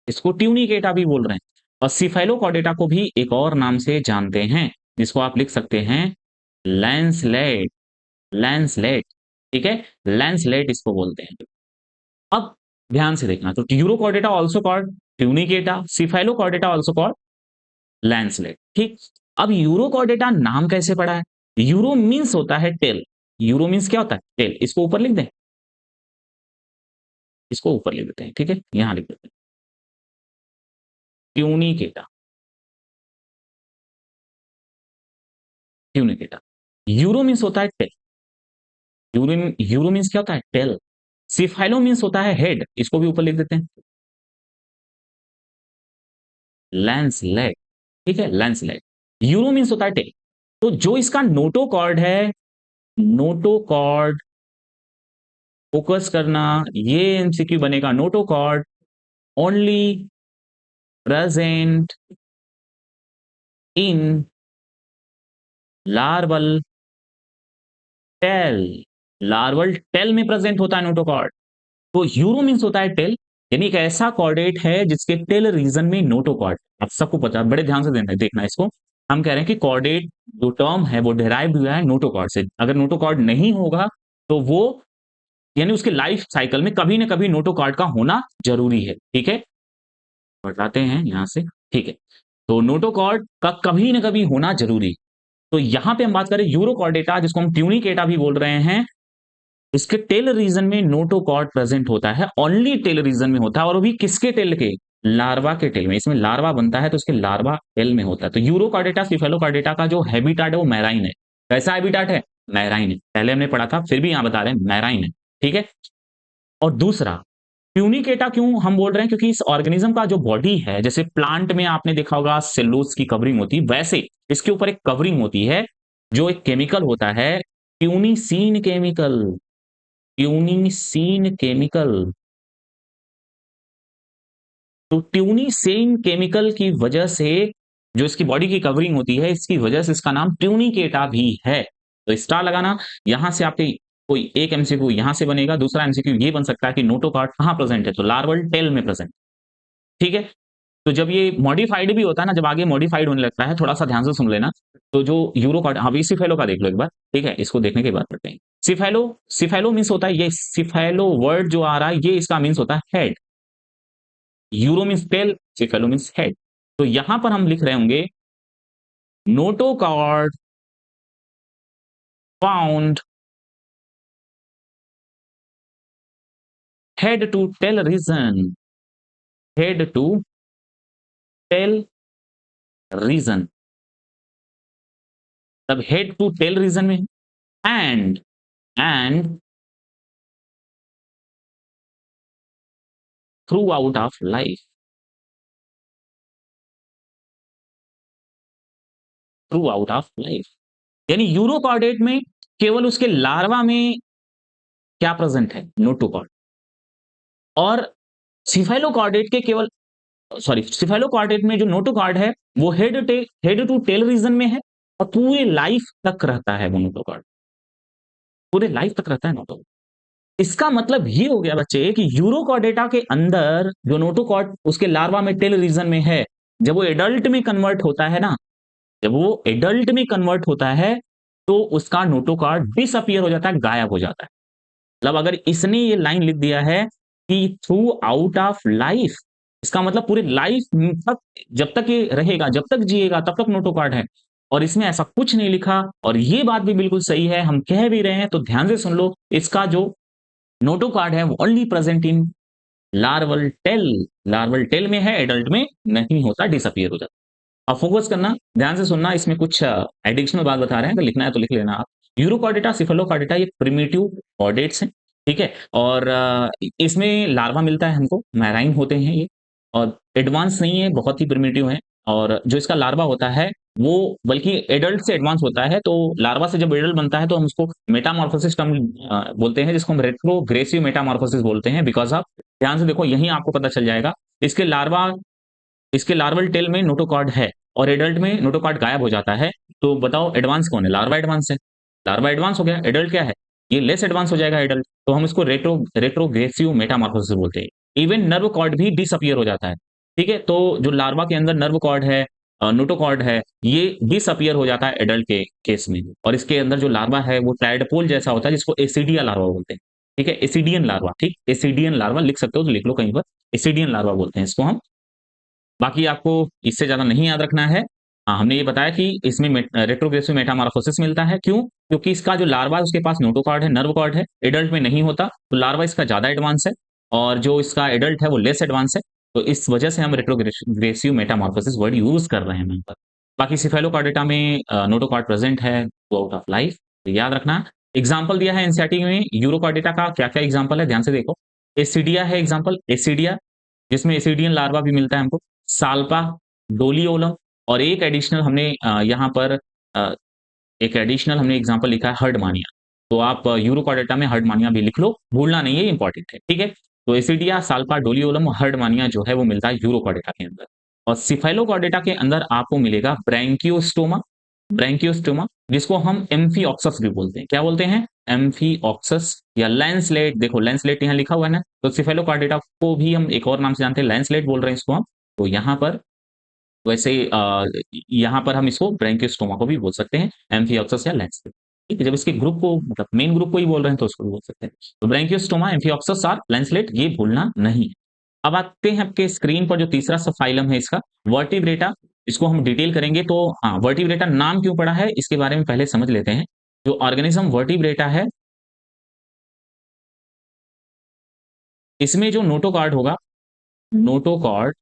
Speaker 1: इसको ट्यूनिकेटा भी बोल रहे हैं। और सिफेलोकॉर्डेटा को भी एक और नाम से जानते हैं, जिसको आप लिख सकते हैं लैंसलेट। लैंसलेट, ठीक है? लैंसलेट इसको बोलते हैं। अब ध्यान से देखना, तो urochordata also called Tunicata, cephalochordata also called lancelet. ठीक? अब यूरोकॉर्डेटा नाम कैसे पड़ा है? यूरो मीन्स होता है टेल। यूरो मीन्स क्या होता है? टेल। इसको ऊपर लिख दें, इसको ऊपर लिख देते हैं। ठीक है? यहां लिख देते हैं ट्यूनिकेटा। ट्यूनिकेटा, यूरो मीन्स होता है टेल। यूरो यूरो मीन्स क्या होता है? टेल। सिफाइलो मीन्स होता है हेड, इसको भी ऊपर लिख देते हैं लैंसलेट। ठीक है? लैंसलेट। यूरो मीन्स होता है टेल। तो जो इसका नोटोकॉर्ड है, नोटोकॉर्ड, फोकस करना, ये एमसीक्यू बनेगा। Notochord only present in larval tail. Larval tail में प्रेजेंट होता है नोटोकॉर्ड। तो यूरो मीन्स होता है टेल, यानी एक ऐसा कॉर्डेट है जिसके टेल रीजन में नोटोकॉर्ड। आप सबको पता, बड़े ध्यान से देखना इसको। हम कह रहे हैं कि कॉर्डेट जो टर्म है वो डिराइव हुआ है नोटोकॉर्ड से। अगर नोटोकॉर्ड नहीं होगा तो वो, यानी उसके लाइफ साइकिल में कभी ना कभी नोटोकॉर्ड का होना जरूरी है। ठीक है? बताते हैं यहां से। ठीक है? तो नोटोकॉर्ड का कभी ना कभी होना जरूरी। तो यहां पे हम बात करें यूरोकॉर्डेटा, जिसको हम ट्यूनिकेटा भी बोल रहे हैं, इसके टेल रीजन में नोटोकॉर्ड प्रेजेंट होता है, ओनली टेल रीजन में होता है। और वो भी किसके टेल के? लार्वा के टेल में। इसमें लार्वा बनता है तो इसके लार्वा टेल में होता है। तो यूरोकॉर्डेटा सिफेलोकॉर्डेटा का जो हैबिटाट है वो मैराइन है। कैसा हैबिटाट है? मैराइन है। पहले हमने पढ़ा था, फिर भी यहां बता रहे हैं मैराइन है। ठीक है? और दूसरा, ट्यूनिकेटा क्यों हम बोल रहे हैं? क्योंकि इस ऑर्गेनिज्म का जो बॉडी है, जैसे प्लांट में आपने देखा होगा सेलुलोज की कवरिंग होती है, वैसे इसके ऊपर एक कवरिंग होती है जो एक केमिकल होता है, ट्यूनिसीन केमिकल। ट्यूनिसीन केमिकल। तो ट्यूनिसीन केमिकल की वजह से जो इसकी बॉडी की कवरिंग होती है, इसकी वजह से इसका नाम ट्यूनिकेटा भी है। तो स्टार लगाना, यहां से आपके कोई एक एमसीक्यू यहां से बनेगा, दूसरा एमसीक्यू ये बन सकता है कि नोटोकॉर्ड कहां प्रेजेंट है? तो लार्वल टेल में प्रेजेंट। ठीक है? तो जब ये मॉडिफाइड भी होता है ना, जब आगे मॉडिफाइड होने लगता है, थोड़ा सा ध्यान से सुन लेना। तो जो यूरोकॉर्ड, हाँ सिफेलो का देख लो एक बार। ठीक है? इसको देखने के बाद पढ़ते हैं। सिफेलो, सिफेलो मीन्स होता है, ये सिफेलो वर्ड जो आ रहा है ये इसका मीन्स होता है head. Uro means tail, cephalo means head. तो यहां पर हम लिख रहे होंगे notochord found head to tail region. Head to tail region, तब हेड टू टेल रीजन में and and throughout of life. Throughout of life, यानी यूरोकॉर्डेट में केवल उसके लार्वा में क्या प्रेजेंट है? नोटोकॉर्ड। और सिफेलोकॉर्डेट के केवल, सॉरी, सिफेलोकॉर्डेट में जो नोटोकॉर्ड है वो हेड टू टेल रीजन में है, और पूरे लाइफ तक रहता है वो नोटोकॉर्ड। पूरे लाइफ तक रहता है नोटोकॉर्ड। इसका मतलब ये हो गया बच्चे कि यूरोकॉर्डेटा के अंदर जो नोटोकॉर्ड उसके लार्वा में टेल रीजन में है, जब वो एडल्ट में कन्वर्ट होता है ना, जब वो एडल्ट में कन्वर्ट होता है तो उसका नोटोकॉर्ड डिसअपियर हो जाता है, गायब हो जाता है। मतलब अगर इसने ये लाइन लिख दिया है कि थ्रू आउट ऑफ लाइफ, इसका मतलब पूरी लाइफ तक, जब तक ये रहेगा, जब तक जिएगा तब तक नोटोकॉर्ड है। और इसमें ऐसा कुछ नहीं लिखा, और ये बात भी बिल्कुल सही है, हम कह भी रहे हैं तो ध्यान से सुन लो, इसका जो नोटोकॉर्ड है वो only present in larval tail. Larval tail में है, एडल्ट में नहीं होता, डिसअपीयर हो जाता। अब फोकस करना, ध्यान से सुनना, इसमें कुछ एडिशनल बात बता रहे हैं, अगर लिखना है तो लिख लेना आप। यूरोकॉर्डेटा, सिफेलोकॉर्डेटा ये प्रिमिटिव कॉर्डेट्स हैं, ठीक है? और इसमें लार्वा मिलता है हमको, मैराइन होते हैं ये, और एडवांस नहीं है, बहुत ही प्रिमिटिव हैं। और जो इसका लार्वा होता है वो बल्कि एडल्ट से एडवांस होता है, तो लार्वा से जब एडल्ट बनता है तो हम उसको मेटामॉर्फोसिस टर्म बोलते हैं, जिसको हम रेट्रोग्रेसिव मेटामॉर्फोसिस बोलते हैं, बिकॉज़ ऑफ, ध्यान से देखो यहीं आपको पता चल जाएगा, इसके लार्वा, इसके लार्वल टेल में नोटोकॉर्ड है और एडल्ट में नोटोकॉर्ड गायब हो जाता है। तो बताओ एडवांस कौन है? लार्वा एडवांस है। लार्वा एडवांस हो गया, एडल्ट क्या है? ये लेस एडवांस हो जाएगा एडल्ट। तो हम इसको रेट्रोग्रेसिव मेटामॉर्फोसिस बोलते हैं। इवन नर्व कॉर्ड भी डिसअपीयर हो जाता है। ठीक है? तो जो लार्वा के अंदर नर्व कॉर्ड है, नोटोकॉर्ड है, ये डिसअपीयर हो जाता है एडल्ट के केस में। और इसके अंदर जो लार्वा है वो टैडपोल जैसा होता है, जिसको एसिडिया लार्वा बोलते हैं। ठीक है? एसिडियन लार्वा, ठीक? एसिडियन लार्वा लिख सकते हो तो लिख लो कहीं पर। एसिडियन लार्वा बोलते हैं इसको हम। बाकी आपको इससे ज़्यादा नहीं याद रखना है। हमने ये बताया कि इसमें रेट्रोग्रेसिव मेटामॉर्फोसिस मिलता है, क्यों? क्योंकि इसका जो लार्वा है उसके पास नोटोकॉर्ड है, नर्व कॉर्ड है, एडल्ट में नहीं होता, तो लार्वा इसका ज़्यादा एडवांस है और जो इसका एडल्ट है वो लेस एडवांस है। तो इस वजह से हम रेट्रोग्रेसिव मेटामॉर्फोसिस वर्ड यूज़ कर रहे हैं यहाँ पर। बाकी सिफेलोकॉर्डेटा में नोटोकॉर्ड प्रेज़ेंट है थ्रू आउट ऑफ लाइफ, तो याद रखना। एग्ज़ाम्पल दिया है एनसीईआरटी में यूरोकॉर्डेटा का क्या-क्या एग्ज़ाम्पल है, ध्यान से देखो। एसिडिया है एग्ज़ाम्पल, एसिडिया, जिसमें एसिडियन लार्वा भी मिलता है हमको। साल्पा, डोलियोलम, और एक एडिशनल हमने यहाँ पर अ, एक एडिशनल हमने एग्ज़ाम्पल लिखा है हर्डमानिया। तो आप यूरोकॉर्डेटा में हर्डमानिया भी लिख लो, भूलना नहीं है, ये इम्पोर्टेंट है, ठीक है? तो एसिडिया, साल्पा, डोलियोलम, हर्डमानिया जो है वो मिलता है यूरोकॉर्डेटा के अंदर। और सिफेलोकॉर्डेटा के अंदर आपको मिलेगा ब्रैंकियोस्टोमा, ब्रैंकियोस्टोमा, जिसको हम एम्फिऑक्सस भी बोलते हैं। क्या बोलते हैं? एम्फिऑक्सस या लैंसलेट, देखो लैंसलेट यहाँ लिखा हुआ है ना, तो सिफेलोकॉर्डेटा को भी हम एक और नाम से जानते हैं, लैंसलेट बोल रहे हैं इसको हम। तो यहाँ पर वैसे यहाँ पर हम इसको ब्रैंकियोस्टोमा को भी बोल सकते हैं, एम्फिऑक्सस या लैंसलेट। ठीक है? जब इसके ग्रुप को, मतलब मेन ग्रुप को ही बोल रहे हैं तो उसको भी बोल सकते हैं। तो ब्रैंकियोस्टोमा, एम्फिऑक्सस और लैंसलेट, ये भूलना नहीं है। अब आते हैं आपके स्क्रीन पर जो तीसरा सब फाइलम है इसका, वर्टिब्रेटा। इसको हम डिटेल करेंगे, तो हाँ, वर्टिब्रेटा नाम क्यों पड़ा है इसके बारे में पहले समझ लेते हैं। जो ऑर्गेनिज्म वर्टिब्रेटा है, इसमें जो नोटोकॉर्ड होगा, नोटोकॉर्ड,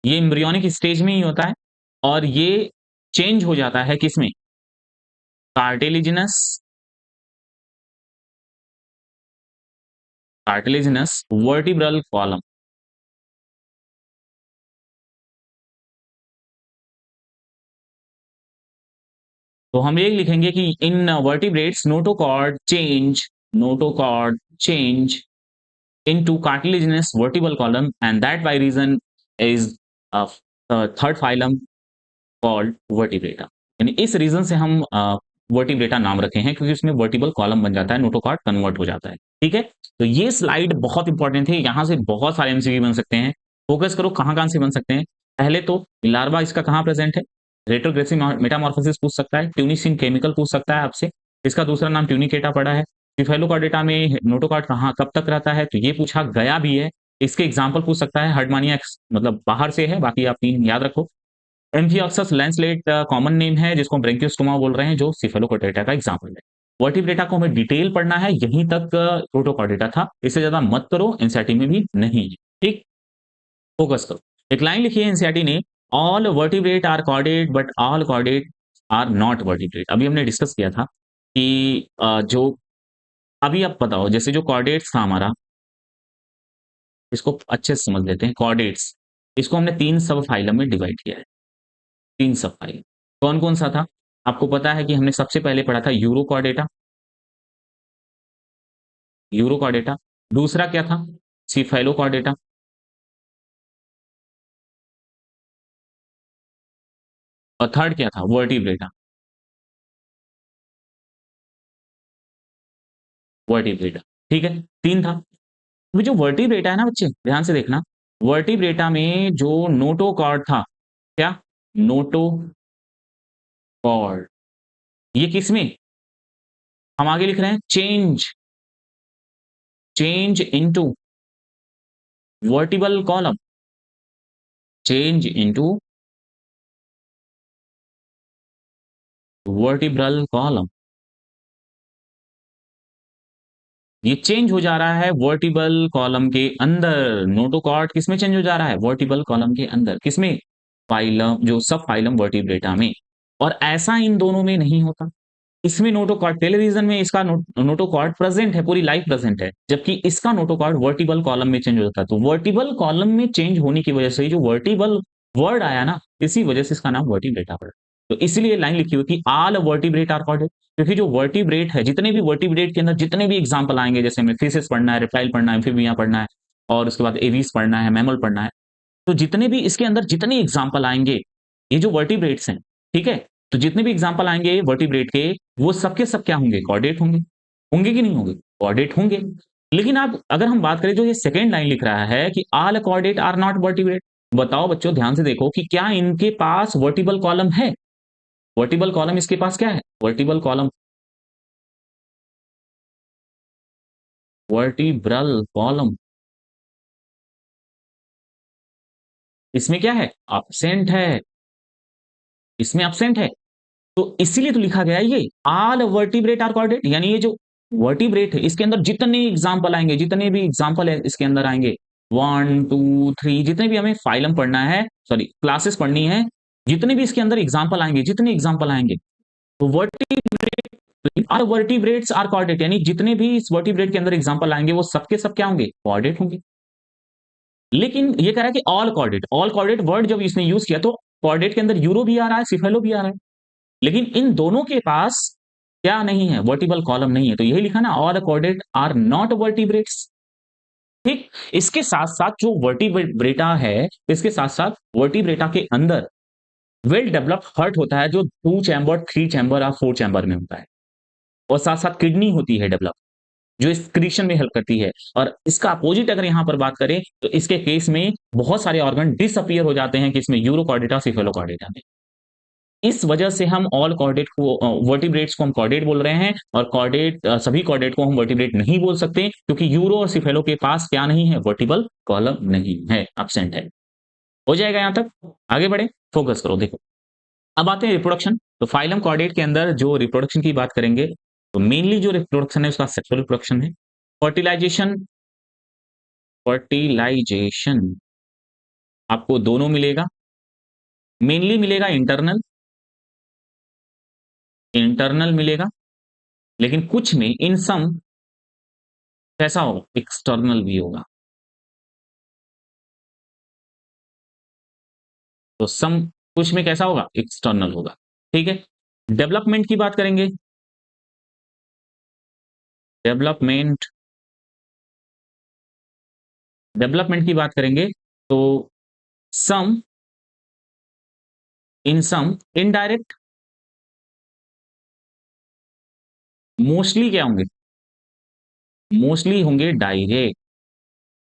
Speaker 1: ये एम्ब्रियोनिक स्टेज में ही होता है और ये चेंज हो जाता है किसमें? Cartilaginous, cartilaginous vertebral column. तो हम ये लिखेंगे कि in vertebrates notochord change into cartilaginous vertebral column, and that by reason is a third phylum called vertebrata। यानी इस रीजन से हम वर्टिब्रेटा नाम रखे हैं, क्योंकि उसमें वर्टिबल कॉलम बन जाता है, नोटोकॉर्ड कन्वर्ट हो जाता है। ठीक है? तो ये स्लाइड बहुत इंपॉर्टेंट है, यहाँ से बहुत सारे एमसीक्यू बन सकते हैं। फोकस करो कहाँ-कहाँ से बन सकते हैं। पहले तो लार्वा इसका कहाँ प्रेजेंट है? रेट्रोग्रेसिव मेटामॉर्फोसिस पूछ सकता है, ट्यूनिसिन केमिकल पूछ सकता है आपसे। इसका दूसरा नाम ट्यूनिकेटा पड़ा है। सिफेलोकॉर्डेटा में नोटोकॉर्ड कहाँ कब तक रहता है? तो ये पूछा गया भी है। इसके एग्जाम्पल पूछ सकता है, हर्डमानिया मतलब बाहर से है, बाकी आप 3 याद रखो। एम्फिऑक्सस लैंसलेट कॉमन नेम है, जिसको हम ब्रैंकियोस्टोमा बोल रहे हैं, जो सिफेलोकॉर्डेटा का एग्जाम्पल है। वर्टिब्रेटा को हमें डिटेल पढ़ना है, यहीं तक प्रोटोकॉर्डेटा था, इससे ज्यादा मत करो, एनसीईआरटी में भी नहीं है। ठीक? फोकस करो। एक लाइन लिखी है एनसीईआरटी ने, all vertebrate are chordate but all chordate are not vertebrate. अभी हमने डिस्कस किया था कि जो, अभी आप बताओ, जैसे जो कॉर्डेट्स था हमारा, इसको अच्छे से समझ लेते हैं। कॉर्डेट्स, इसको हमने 3 सब फाइलम में डिवाइड किया है। 3 सब फाइलम। कौन-कौन सा था? आपको पता है कि हमने सबसे पहले पढ़ा था यूरोकॉर्डेटा, यूरोकॉर्डेटा। दूसरा क्या था? सिफेलोकॉर्डेटा। और थर्ड क्या था? Vertebrata, vertebrata. ठीक है? 3 था। अभी जो वर्टिब्रेटा है ना बच्चे, ध्यान से देखना, वर्टिब्रेटा में जो नोटोकॉर्ड था, क्या? नोटोकॉर्ड, ये किसमें? हम आगे लिख रहे हैं change, change into vertebral column, change into vertebral column. ये चेंज हो जा रहा है वर्टिबल कॉलम के अंदर। नोटोकॉर्ड किसमें चेंज हो जा रहा है? वर्टिबल कॉलम के अंदर। किसमें? फाइलम, जो सब फाइलम वर्टिब्रेटा में। और ऐसा इन दोनों में नहीं होता। इसमें नोटोकॉर्ड टेलीविजन में इसका नोटोकॉर्ड प्रेजेंट है, पूरी लाइफ प्रेजेंट है, जबकि इसका नोटोकॉर्ड वर्टिबल कॉलम में चेंज हो जाता है। तो वर्टिबल कॉलम में चेंज होने की वजह से जो वर्टिबल वर्ड आया ना, इसी वजह से इसका नाम वर्टिब्रेटा पड़ा। तो इसीलिए लाइन लिखी हुई कि ऑल वर्टिब्रेट आर कॉर्डेड, क्योंकि जो वर्टिब्रेट है, जितने भी वर्टिब्रेट के अंदर जितने भी एग्जांपल आएंगे, जैसे हमें फिशेस पढ़ना है, रेप्टाइल पढ़ना है, एम्फीबिया पढ़ना है, और उसके बाद एवीज पढ़ना है, मैमल पढ़ना है, तो जितने भी इसके अंदर जितने एग्जाम्पल आएंगे, ये जो वर्टिब्रेट्स हैं, ठीक है, तो जितने भी एग्जाम्पल आएंगे वर्टिब्रेट के, वो सबके सब क्या होंगे? कॉर्डेट होंगे। होंगे कि नहीं होंगे? कॉर्डेट होंगे। लेकिन आप अगर हम बात करें, जो ये सेकेंड लाइन लिख रहा है कि all chordate are not vertebrate, बताओ बच्चों ध्यान से देखो कि क्या इनके पास वर्टिबल कॉलम है? वर्टिबल कॉलम इसके पास क्या है? वर्टिबल कॉलम, वर्टिब्रल कॉलम, इसमें क्या है? एब्सेंट है। इसमें एब्सेंट है। तो इसीलिए तो लिखा गया है ये ऑल वर्टिब्रेट आर कॉर्डेट, यानी ये जो वर्टिब्रेट है, इसके अंदर जितने एग्जाम्पल आएंगे, जितने भी एग्जाम्पल है इसके अंदर आएंगे, 1 2 3, जितने भी हमें फाइलम पढ़ना है, सॉरी क्लासेस पढ़नी है, जितने भी इसके अंदर एग्जाम्पल आएंगे, जितने एग्जाम्पल आएंगे, तो vertebrate are vertebrates are chordate, यानी जितने भी इस वर्टिब्रेट के अंदर एग्जाम्पल आएंगे, वो सबके सब क्या होंगे? कॉर्डेट होंगे। लेकिन ये कह रहा है कि ऑल कॉर्डेट वर्ड जब इसने यूज किया, तो कॉर्डेट के अंदर यूरो भी आ रहा है, सिफेलो भी आ रहा है, लेकिन इन दोनों के पास क्या नहीं है? वर्टिबल कॉलम नहीं है। तो यही लिखा ना, all chordate are not vertebrates. ठीक। इसके साथ साथ जो वर्टिब्रेटा है, इसके साथ साथ वर्टिब्रेटा के अंदर वेल डेवलप्ड हार्ट होता है, जो 2 चैम्बर, 3 चैम्बर और 4 चैम्बर में होता है, और साथ साथ किडनी होती है डेवलप, जो एक्सक्रीशन में हेल्प करती है। और इसका अपोजिट अगर यहां पर बात करें, तो इसके केस में बहुत सारे ऑर्गन डिसअपियर हो जाते हैं, किसमें? यूरोकॉर्डेटा, सिफेलोकॉर्डेटा में। इस वजह से हम ऑल कॉर्डेट को, वर्टिब्रेट्स को हम कॉर्डेट बोल रहे हैं, और कॉर्डेट, सभी कॉर्डेट को हम वर्टिब्रेट नहीं बोल सकते, क्योंकि यूरो और सिफेलो के पास क्या नहीं है? वर्टिबल कॉलम नहीं है, एब्सेंट है। हो जाएगा यहां तक? आगे बढ़े, फोकस करो, देखो। अब आते हैं रिप्रोडक्शन। तो फाइलम कॉर्डेट के अंदर जो रिप्रोडक्शन की बात करेंगे, तो मेनली जो रिप्रोडक्शन है उसका सेक्सुअल रिप्रोडक्शन है। फर्टिलाइजेशन, फर्टिलाइजेशन आपको दोनों मिलेगा। मेनली मिलेगा इंटरनल, इंटरनल मिलेगा, लेकिन कुछ में इन सम कैसा होगा? एक्सटर्नल भी होगा। तो सम, कुछ में कैसा होगा? एक्सटर्नल होगा। ठीक है। डेवलपमेंट की बात करेंगे, डेवलपमेंट, डेवलपमेंट की बात करेंगे, तो सम, इन सम इनडायरेक्ट, मोस्टली क्या होंगे? मोस्टली होंगे डायरेक्ट,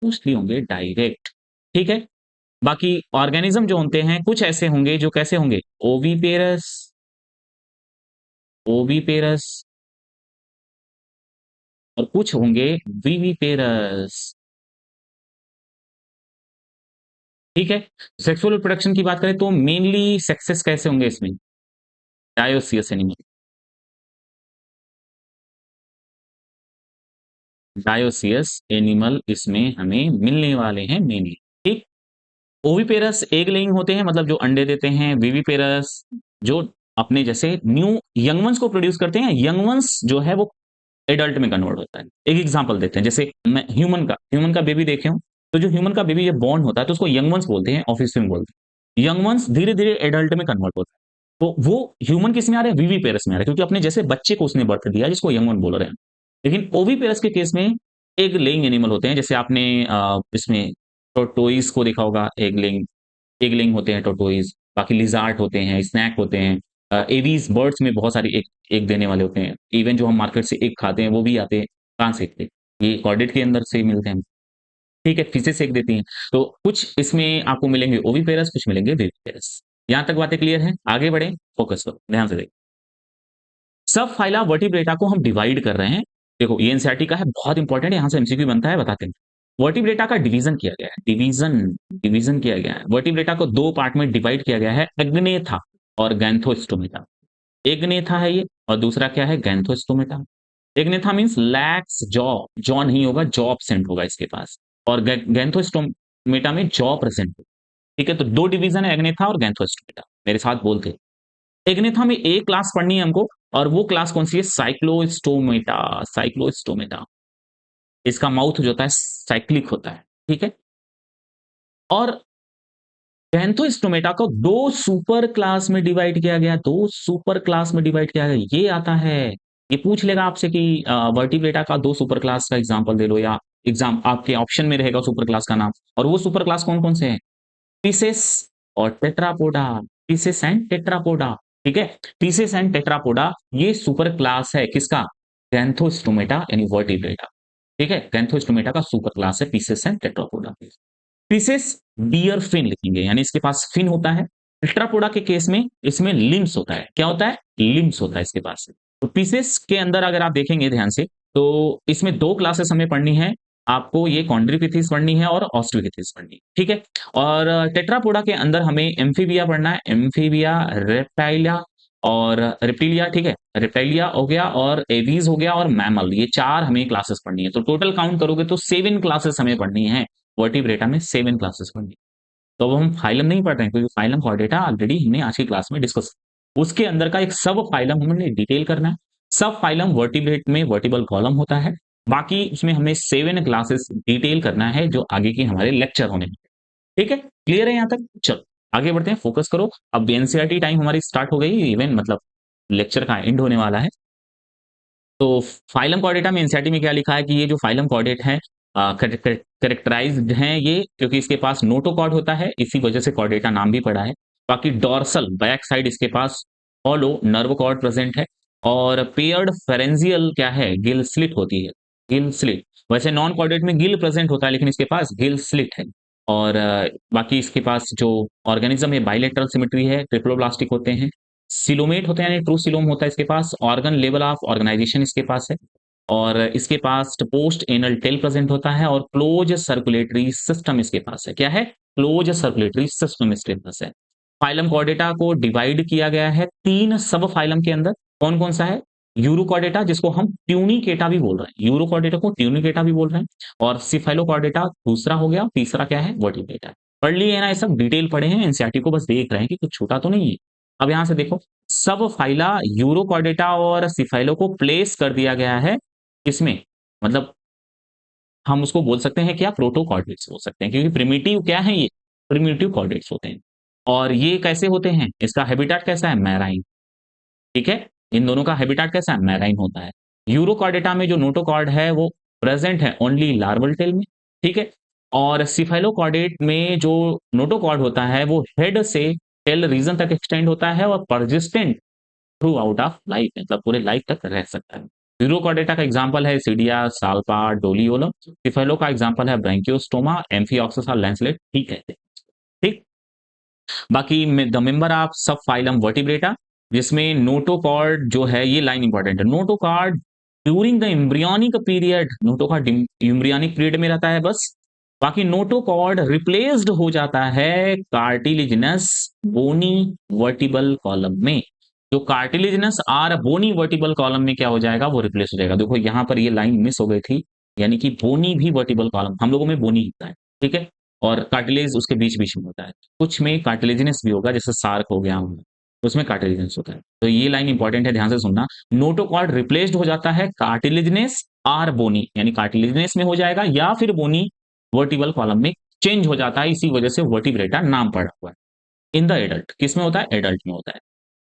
Speaker 1: मोस्टली होंगे डायरेक्ट। ठीक है। बाकी ऑर्गेनिज्म जो होते हैं, कुछ ऐसे होंगे जो कैसे होंगे? ओवीपेरस, ओवीपेरस, और कुछ होंगे विविपेरस। ठीक है। सेक्सुअल रिप्रोडक्शन की बात करें, तो मेनली सेक्सेस कैसे होंगे इसमें? डायोसियस एनिमल, डायोसियस एनिमल इसमें हमें मिलने वाले हैं मेनली। ठीक। ओविपेरस एग लेइंग होते हैं, मतलब जो अंडे देते हैं। विविपेरस जो अपने जैसे न्यू यंग वंस को प्रोड्यूस करते हैं। यंग वंस जो है वो एडल्ट में कन्वर्ट होता है। एक एग्जांपल देते हैं, जैसे मैं ह्यूमन का बेबी देखे हो, तो जो ह्यूमन का बेबी जब बॉर्न होता है, तो उसको यंग वंस बोलते हैं, ऑफिस में बोलते हैं। यंग वंस धीरे धीरे एडल्ट में कन्वर्ट होता है। तो वो ह्यूमन किस में आ रहा है? विविपेरस में आ रहा है, क्योंकि अपने जैसे बच्चे को उसने बर्थ दिया, जिसको यंग वन बोल रहे हैं। लेकिन ओविपेरस के केस में एग लेइंग एनिमल होते हैं, जैसे आपने इसमें टोटोइज को देखा होगा। एग लेइंग होते हैं टोटोइज। बाकी लिजार्ड होते हैं, स्नैक होते हैं। एवीज बर्ड्स में बहुत सारी एग एग देने वाले होते हैं। इवन जो हम मार्केट से एग खाते हैं, वो भी आते हैं कहाँ से? ये कॉर्डेट के अंदर से मिलते हैं। ठीक है, फिशेस एग देती हैं। तो कुछ इसमें आपको मिलेंगे ओविपेरस, कुछ मिलेंगे विविपेरस। यहाँ तक बातें क्लियर हैं? आगे बढ़े, फोकस करो, ध्यान से देखो। सब फाइला वर्टिब्रेटा को हम डिवाइड कर रहे हैं देखो ये एनसीईआरटी का है, बहुत इंपॉर्टेंट है, यहाँ से एमसीक्यू बनता है, बताते हैं। वर्टिब्रेटा का डिवीजन किया गया है, डिवीजन किया गया है। वर्टिब्रेटा को 2 पार्ट में डिवाइड किया गया है, एग्नेथा और गैंथोस्टोमेटा। एग्नेथा है ये और दूसरा क्या है, gnathostomata. Agnatha means lacks jaw, jaw नहीं होगा, जॉ एब्सेंट होगा इसके पास। और गैंथोस्टोमेटा में जॉ प्रेजेंट होगा। ठीक है, तो 2 डिवीजन है, एग्नेथा और गैंथोस्टोमेटा। मेरे साथ बोलते हैं। एग्नेथा में एक क्लास पढ़नी है हमको, और वो क्लास कौन सी है, साइक्लोस्टोमेटा। साइक्लोस्टोमेटा, इसका माउथ जो होता है साइक्लिक होता है, ठीक है। और पैंथोस्टोमेटा को 2 सुपर क्लास में डिवाइड किया गया, 2 सुपर क्लास में डिवाइड किया गया। ये आता है, ये पूछ लेगा आपसे कि वर्टिब्रेटा का 2 सुपर क्लास का एग्जांपल दे लो, या एग्जाम आपके ऑप्शन में रहेगा सुपर क्लास का नाम, और वो सुपर क्लास कौन-कौन से हैं? पीसेस और टेट्रापोडा, पीसेस एंड टेट्रापोडा, ठीक है। पीसेस एंड टेट्रापोडा ये सुपर क्लास है किसका? पैंथोस्टोमेटा यानी वर्टिब्रेटा, ठीक है। पैंथोस्टोमेटा का सुपर क्लास है Pisces and Tetrapoda. Pisces bear fin लिखेंगे, यानी इसके पास फिन होता है। टेट्रापोडा के केस में इसमें लिम्स होता है, क्या होता है? लिम्स होता है इसके पास। तो पीसेस के अंदर अगर आप देखेंगे ध्यान से, तो इसमें 2 क्लासेस हमें पढ़नी है। आपको ये कॉन्ड्रिपिथीस पढ़नी है और ऑस्ट्रोपिथीस पढ़नी है, ठीक है। और टेट्रापोडा के अंदर हमें एम्फीबिया पढ़ना है, एम्फीबिया, रेप्टाइलिया और रेप्टिलिया, ठीक है। रेप्टाइलिया हो गया और एवीज हो गया और मैमल, ये 4 हमें क्लासेस पढ़नी है। तो टोटल काउंट करोगे तो 7 क्लासेस हमें पढ़नी है। वर्टिब्रेटा में 7 क्लासेस पढ़नी। तो अब हम फाइलम नहीं पढ़ रहे हैं, क्योंकि फाइलम चौडेटा ऑलरेडी हमने आज की क्लास में डिस्कस। उसके अंदर का एक सब फाइलम हमने डिटेल करना है। सब फाइलम वर्टिब्रेट में वर्टिबल कॉलम होता है। बाकी उसमें हमें 7 क्लासेस डिटेल करना है, जो आगे की हमारे लेक्चर होने। ठीक है, क्लियर है यहाँ तक? चलो आगे बढ़ते हैं, फोकस करो। अब एनसीईआरटी टाइम हमारी स्टार्ट हो गई, इवन मतलब लेक्चर का एंड होने वाला है। तो फाइलम कॉर्डेटा में एनसीईआरटी में क्या लिखा है कि ये जो फाइलम कॉर्डेट है कैरेक्टराइज्ड हैं ये, क्योंकि इसके पास नोटोकॉर्ड होता है, इसी वजह से कॉर्डेटा नाम भी पड़ा है। बाकी डॉर्सल बैक साइड इसके पास हॉलो नर्व कॉर्ड प्रेजेंट है। और पेयर्ड फेरेंजियल क्या है, गिल स्लिट होती है, गिल स्लिट। वैसे नॉन कॉर्डेट में गिल प्रेजेंट होता है, लेकिन इसके पास गिल स्लिट है। और बाकी इसके पास जो ऑर्गेनिज्म है बाइलेटरल सिमेट्री है, ट्रिप्लोब्लास्टिक होते हैं, सिलोमेट होते हैं, यानी ट्रू सिलोम होता है इसके पास, ऑर्गन लेवल ऑफ ऑर्गेनाइजेशन इसके पास है। और इसके पास पोस्ट एनल टेल प्रेजेंट होता है, और क्लोज सर्कुलेटरी सिस्टम इसके पास है। क्या है? क्लोज सर्कुलेटरी सिस्टम इसके पास है। फाइलम कॉर्डेटा को डिवाइड किया गया है 3 सब फाइलम के अंदर। कौन कौन सा है? यूरोकॉर्डेटा, जिसको हम ट्यूनिकेटा भी बोल रहे हैं, यूरोकॉर्डेटा को ट्यूनिकेटा भी बोल रहे हैं। और सिफेलोकॉर्डेटा दूसरा हो गया, तीसरा क्या है? वर्टिब्रेटा। पढ़ लिए है ना, ये सब डिटेल पढ़े हैं, एनसीईआरटी को बस देख रहे हैं कि कुछ छूटा तो नहीं है। अब यहां से देखो, सब फाइला यूरोकॉर्डेटा और सिफाइलो को प्लेस कर दिया गया है इसमें, मतलब हम उसको बोल सकते हैं क्या, प्रोटोकॉर्डेट्स बोल सकते हैं, क्योंकि प्रिमिटिव क्या है ये, प्रिमिटिव कॉर्डेट्स होते हैं। और ये कैसे होते हैं, इसका हैबिटेट कैसा है, मैराइन, ठीक है। इन दोनों का हैबिटेट कैसा है, मैराइन होता है। यूरोकॉर्डेटा में जो नोटोकॉर्ड है वो प्रेजेंट है ओनली लार्वल टेल में, ठीक है। और सिफेलोकॉर्डेट में जो नोटोकॉर्ड होता है वो हेड से टेल रीजन तक एक्सटेंड होता है, और persistent through out of life, मतलब पूरे लाइफ तक रह सकता है। यूरोकॉर्डेटा का एग्जांपल है सीडिया, साल्पा, डोलियोलम। सिफेलो का एग्जांपल है ब्रैंकियोस्टोमा, एम्फिऑक्सिस और लैंसलेट, ठीक है। ठीक। बाकी द मेंबर ऑफ सब फाइलम वर्टिब्रेटा, जिसमें नोटोकॉर्ड जो है, ये लाइन इंपॉर्टेंट है, notochord during the embryonic period, notochord embryonic period में रहता है बस। बाकी नोटोकॉर्ड रिप्लेस्ड हो जाता है कार्टिलिजिनस बोनी वर्टिबल कॉलम में। जो cartilaginous or bony vertebral column में क्या हो जाएगा, वो रिप्लेस हो जाएगा। देखो यहाँ पर ये लाइन मिस हो गई थी, यानी कि बोनी भी वर्टिबल कॉलम, हम लोगों में बोनी होता है, ठीक है। और कार्टिलेज उसके बीच बीच में होता है। कुछ में कार्टिलेजिनस भी होगा, जैसे सार्क हो गया, उसमें कार्टिलेजिनस होता है। तो ये लाइन इंपॉर्टेंट है, ध्यान से सुनना। नोटोकॉर्ड रिप्लेस्ड हो जाता है कार्टिलेजिनस आर बोनी, यानी कार्टिलेजिनस में हो जाएगा, या फिर बोनी वर्टिबल कॉलम में चेंज हो जाता है, इसी वजह से वर्टिब्रेटा नाम पड़ा हुआ है। इन द एडल्ट, किसमें होता है, एडल्ट में होता है।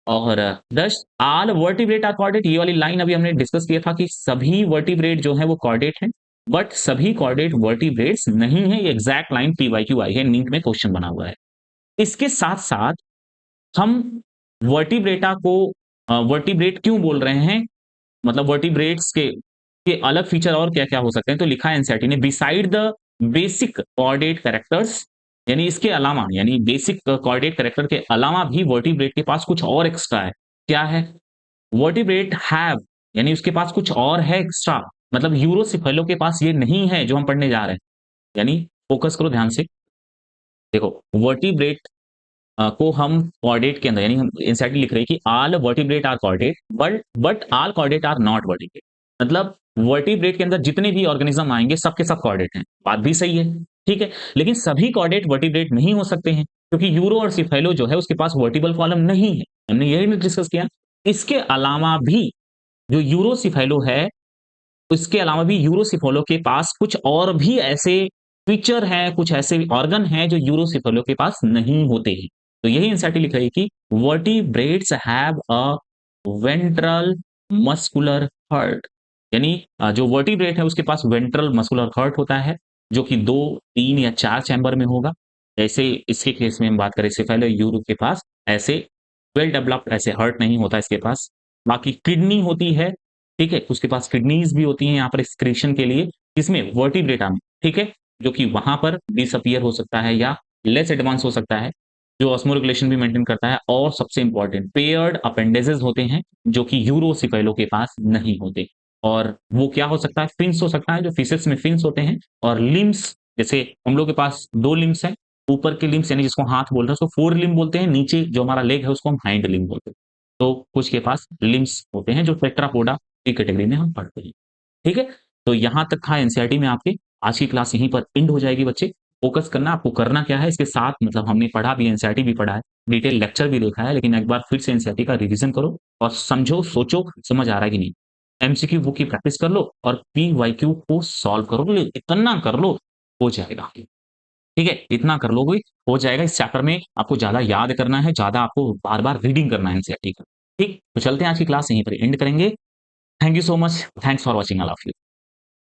Speaker 1: और दस आल वर्टिब्रेट आर कॉर्डेट, ये वाली लाइन अभी हमने डिस्कस किया था कि सभी वर्टिब्रेट जो है वो कॉर्डेट हैं, बट सभी कॉर्डेट वर्टिब्रेट्स नहीं है। ये एग्जैक्ट लाइन पीवाईक्यू आई है, नीट में क्वेश्चन बना हुआ है। इसके साथ साथ हम वर्टिब्रेटा को वर्टिब्रेट क्यों बोल रहे हैं, मतलब वर्टिब्रेट्स के अलग फीचर और क्या क्या हो सकते हैं, तो लिखा है एनसीईआरटी ने, beside the basic chordate characters, यानी इसके अलावा, यानी बेसिक कॉर्डेट कैरेक्टर के अलावा भी वर्टिब्रेट के पास कुछ और एक्स्ट्रा है। क्या है? वर्टिब्रेट हैव, यानी उसके पास कुछ और है एक्स्ट्रा, मतलब यूरोसिफेलो के पास ये नहीं है जो हम पढ़ने जा रहे हैं। यानी फ़ोकस करो ध्यान से। देखो वर्टिब्रेट को हम कॉर्डेट के अंदर यानी हम एनसीईआरटी लिख रही है कि all vertebrate are chordate but all chordate are not vertebrate. मतलब वर्टिब्रेट के अंदर जितने भी ऑर्गेनिज्म आएँगे सब के सब कॉर्डेट हैं। बात भी सही है, ठीक है? लेकिन सभी कॉर्डेट वर्टिब्रेट नहीं हो सकते हैं क्योंकि यूरो और सिफेलो जो है उसके पास वर्टिबल कॉलम नहीं है। हमने यही ना डिस्कस किया। इसके अलावा भी जो यूरोसिफेलो है, इसके अलावा भी यूरोसिफेलो के पास कुछ और भी ऐसे फीचर हैं, कुछ ऐसे ऑर्गन हैं जो यूरोसिफेलो के पास नहीं होते हैं। तो यही एनसीईआरटी लिख रही है कि vertebrates have a ventral muscular heart. यानी जो वर्टिब्रेट है उसके पास वेंट्रल मस्कुलर हर्ट होता है, जो कि 2, 3 या 4 चैम्बर में होगा। जैसे इसके केस में हम बात करें सिफेलो यूरो के पास ऐसे वेल डेवलप्ड ऐसे हर्ट नहीं होता इसके पास। बाकी किडनी होती है, ठीक है? उसके पास किडनीज़ भी होती हैं यहाँ पर एक्सक्रीशन के लिए, इसमें वर्टिब्रेटा में, ठीक है? जो कि वहाँ पर डिसअपीयर हो सकता है या लेस एडवांस हो सकता है, जो ऑस्मोरेगुलेशन भी मेंटेन करता है और सबसे इम्पोर्टेंट पेयर्ड अपेंडेजेस होते हैं, जो कि यूरोसिफेलो के पास नहीं होते। और वो क्या हो सकता है? फिन्स हो सकता है, जो फिशेस में फिन्स होते हैं और लिम्ब्स जैसे हम लोग के पास 2 लिम्ब्स हैं, ऊपर के लिम्ब्स यानी जिसको हाथ बोल रहे हैं उसको फोर लिम्ब बोलते हैं, नीचे जो हमारा लेग है उसको हम हाइंड लिम्ब बोलते हैं। तो कुछ के पास लिम्ब्स होते हैं जो टेट्रापोडा की कैटेगरी में हम पढ़ते हैं। ठीक है? तो यहाँ तक था एनसीईआरटी में आपके। आज की क्लास यहीं पर एंड हो जाएगी बच्चे। फ़ोकस करना आपको करना क्या है इसके साथ मतलब हमने पढ़ा भी एनसीईआरटी भी पढ़ा है, डिटेल लेक्चर भी देखा है, लेकिन एक बार फिर से एनसीईआरटी का रिवीजन करो और समझो, सोचो समझ आ रहा है कि नहीं। एमसीक्यू बुक की प्रैक्टिस कर लो और पीवाईक्यू को सॉल्व करो। इतना कर लो, हो जाएगा। ठीक है? इतना कर लोगे, हो जाएगा। इस चैप्टर में आपको ज़्यादा याद करना है, ज़्यादा आपको बार-बार रीडिंग करना है एनसीईआरटी का। ठीक? तो चलते हैं आज की क्लास यहीं पर एंड करेंगे। Thank you so much. Thanks for watching all of you.